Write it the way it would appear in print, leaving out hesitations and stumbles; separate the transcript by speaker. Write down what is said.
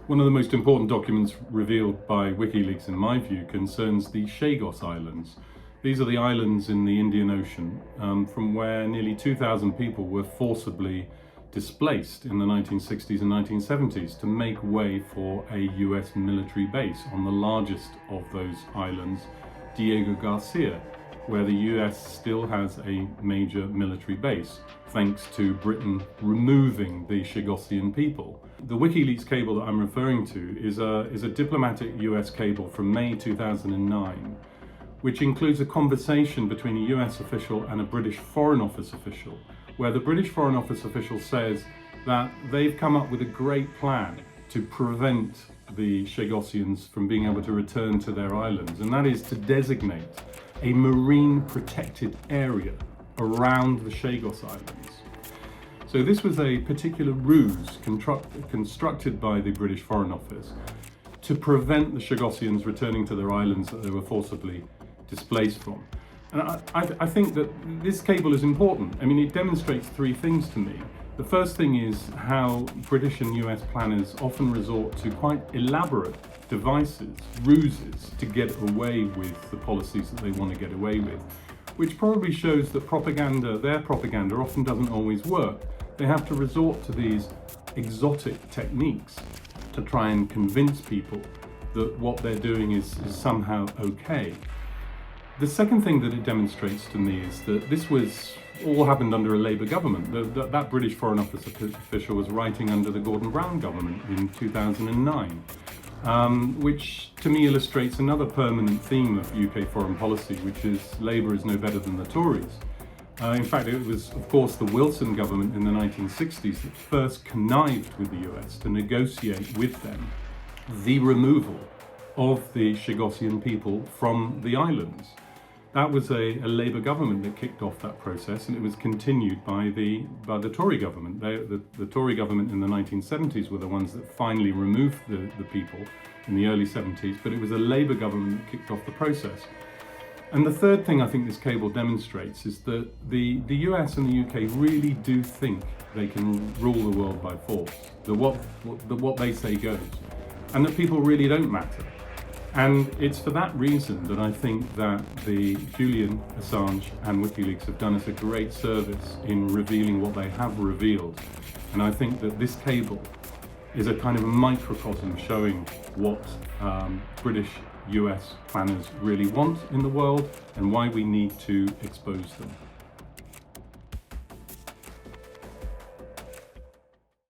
Speaker 1: One of the most important documents revealed by Wikileaks, in my view, concerns the Chagos Islands. These are the islands in the Indian Ocean from where nearly 2,000 people were forcibly displaced in the 1960s and 1970s to make way for a US military base on the largest of those islands, Diego Garcia, where the US still has a major military base, thanks to Britain removing the Chagosian people. The Wikileaks cable that I'm referring to is a diplomatic US cable from May 2009, which includes a conversation between a US official and a British Foreign Office official, where the British Foreign Office official says that they've come up with a great plan to prevent the Chagosians from being able to return to their islands, and that is to designate a marine protected area around the Chagos Islands. So this was a particular ruse constructed by the British Foreign Office to prevent the Chagosians returning to their islands that they were forcibly displaced from. And I think that this cable is important. I mean, it demonstrates three things to me. The first thing is how British and US planners often resort to quite elaborate devices, ruses, to get away with the policies that they want to get away with, which probably shows that their propaganda often doesn't always work. They have to resort to these exotic techniques to try and convince people that what they're doing is somehow okay. The second thing that it demonstrates to me is that this was all happened under a Labour government. That British Foreign Office official was writing under the Gordon Brown government in 2009, which to me illustrates another permanent theme of UK foreign policy, which is Labour is no better than the Tories. In fact, it was, of course, the Wilson government in the 1960s that first connived with the US to negotiate with them the removal of the Chagosian people from the islands. That was a Labour government that kicked off that process, and it was continued by the Tory government. The Tory government in the 1970s were the ones that finally removed the people in the early 70s, but it was a Labour government that kicked off the process. And the third thing I think this cable demonstrates is that the US and the UK really do think they can rule the world by force, that what they say goes, and that people really don't matter. And it's for that reason that I think that the Julian, Assange and Wikileaks have done us a great service in revealing what they have revealed. And I think that this cable is a kind of a microcosm showing what British US planners really want in the world and why we need to expose them.